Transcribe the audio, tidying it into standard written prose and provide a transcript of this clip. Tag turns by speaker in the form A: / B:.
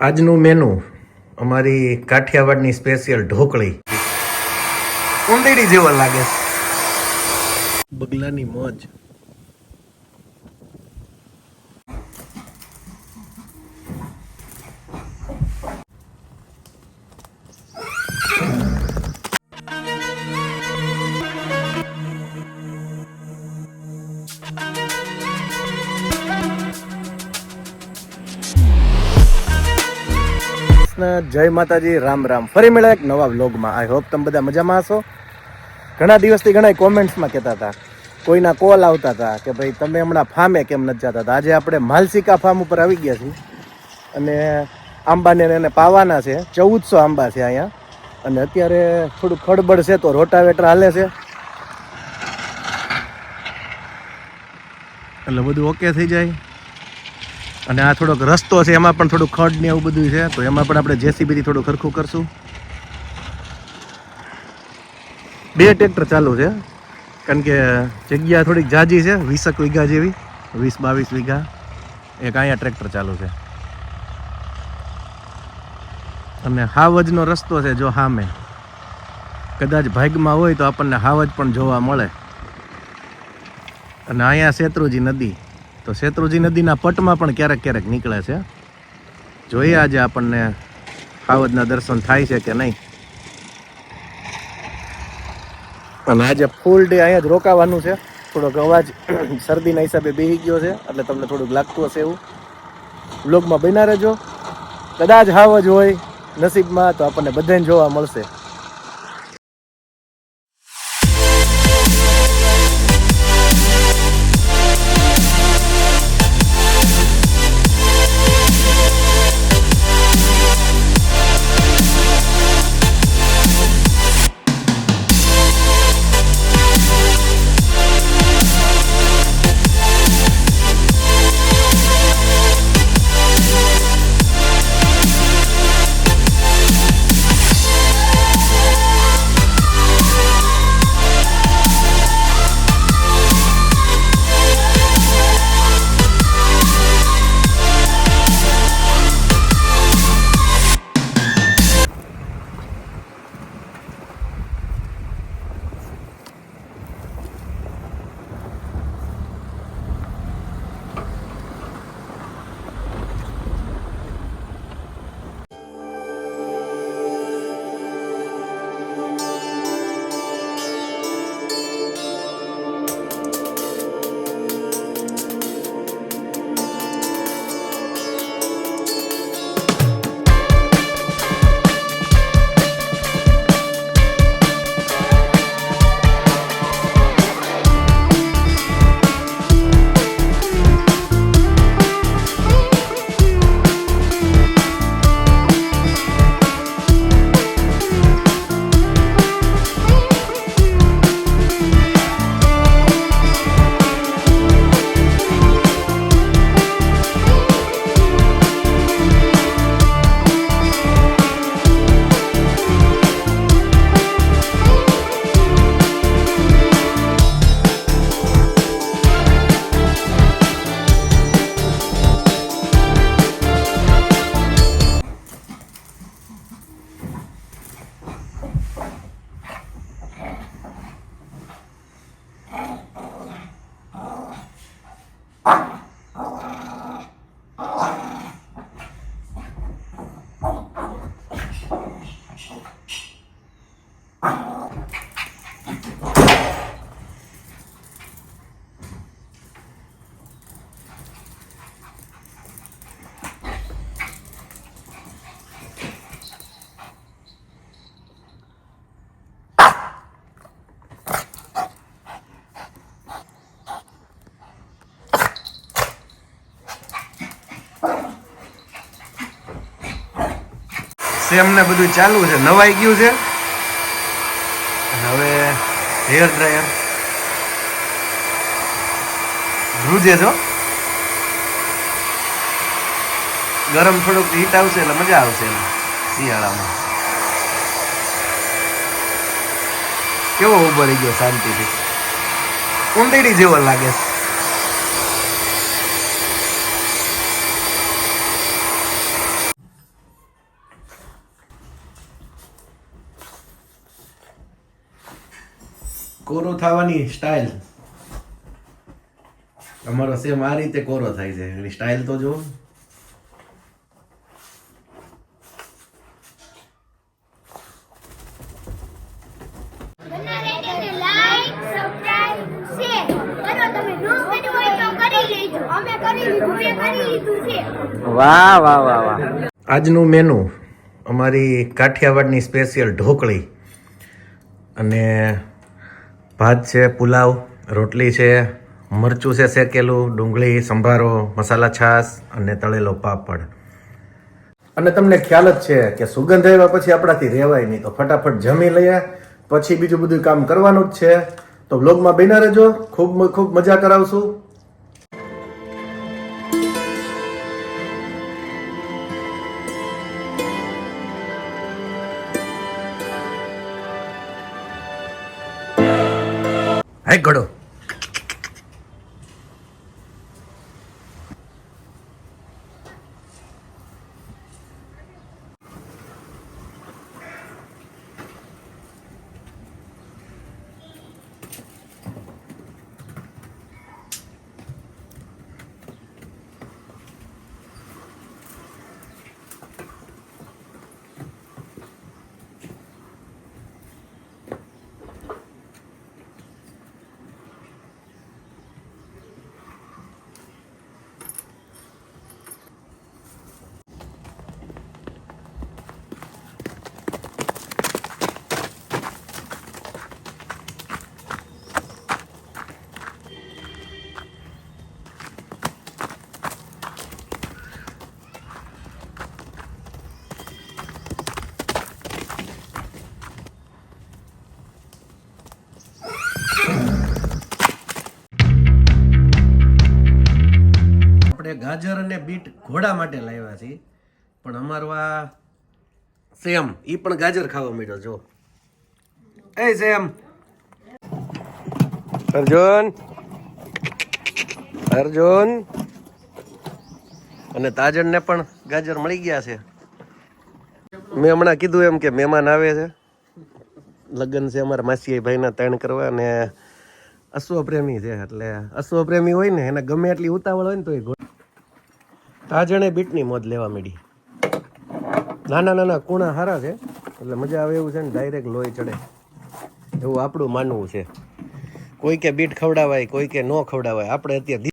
A: આજનું મેનુ અમારી કાઠિયાવાડની સ્પેશિયલ ઢોકળી. ઉંદેડી જેવો લાગે. બગલાની મોજ. જય માતાજી, રામ રામ. ફરી મળ્યા એક નવા વ્લોગમાં. આઈ હોપ તમે બધા મજામાં હશો. ઘણા દિવસથી ઘણા કોમેન્ટ્સમાં કહેતા હતા, કોઈના કોલ આવતા હતા કે ભાઈ તમે હમણાં ફાર્મે કેમ નથી જતા હતા. આજે આપણે માલસિકા ફાર્મ ઉપર આવી ગયા છીએ અને આંબાને એને પાવાના છે. 1400 આંબા છે અહીંયા અને અત્યારે થોડું ખડબડ છે તો રોટાવેટર હાલે છે એટલે બધું ઓકે થઈ જાય. અને આ થોડોક રસ્તો છે એમાં પણ થોડું ખડ ને એવું બધું છે તો એમાં પણ આપણે જેસીબીથી થોડું ખરખું કરશું. 2 ટ્રેક્ટર ચાલુ છે કારણ કે જગ્યા થોડીક જાજી છે, 20 વીઘા જેવી, 20-22 વીઘા. એક અહીંયા ટ્રેક્ટર ચાલુ છે અને હાવજનો રસ્તો છે. જો સામે કદાચ ભાગમાં હોય તો આપણને હાવજ પણ જોવા મળે. અને અહીંયા શેત્રુજી નદી, તો શેત્રુજી નદીના પટમાં પણ ક્યારેક ક્યારેક નીકળે છે. જોઈએ આજે આપણને હાવજના દર્શન થાય છે કે નહીં. અને આજે ફૂલ ડે અહીંયા જ રોકાવાનું છે. થોડોક અવાજ શરદીના હિસાબે બેસી ગયો છે એટલે તમને થોડુંક લાગતું હશે એવું. વ્લોગમાં બન્યા રહેજો. કદાચ હાવજ હોય નસીબમાં તો આપણને બધાને જોવા મળશે. સેમ ને બધું ચાલુ છે, નવાઈ ગયું છે. હવે હેર ડ્રાયર ધ્રુજે છો. ગરમ થોડુંક હીટ આવશે એટલે મજા આવશે શિયાળામાં. કેવો ઉભો રહી ગયો શાંતિથી, ઉંદેડી જેવો લાગે. કોરો થવાની સ્ટાઇલ. અમારો સેમ આ રીતે કોરો થાય છે. એની સ્ટાઇલ તો જો. વાહ વાહ વાહ વાહ. આજનું મેનુ અમારી કાઠિયાવાડની સ્પેશિયલ ઢોકળી અને ભાત છે, પુલાવ, રોટલી છે, મરચું છે શેકેલું, ડુંગળી, સંભારો, મસાલા છાશ અને તળેલો પાપડ. અને તમને ખ્યાલ જ છે કે સુગંધ આવ્યા પછી આપણાથી રહેવાય નહીં, તો ફટાફટ જમી લઈએ, પછી બીજું બધું કામ કરવાનું જ છે. તો વ્લોગમાં બન્યા રહેજો, ખૂબ ખૂબ મજા કરાવશું. હાય ઘડો. ગાજર અને બીટ ઘોડા માટે લાવ્યા છીએ, પણ અમારો આ સેમ ઈ પણ ગાજર ખાવા માંડ્યો. જો એ સેમ, અર્જુન અર્જુન અને તાજણને પણ ગાજર મળી ગયા છે. મેં હમણાં કીધું એમ કે મહેમાન આવે છે, લગ્ન છે અમારા માસી ભાઈના 3 કરવા, અને અશ્વપ્રેમી છે, એટલે અશ્વપ્રેમી હોય ને એને ગમે એટલી ઉતાવળ હોય ને તો એ તાજણે બીટની મોજ લેવા માંડી. નાના નાના કુણા સારા છે, એટલે મજા આવે એવું છે ને, ડાયરેક્ટ લોહી ચડે એવું આપણું માનવું છે. કોઈ કે બીટ ખવડાવાય, કોઈ કે ન ખવડાવાય. આપણે અત્યારે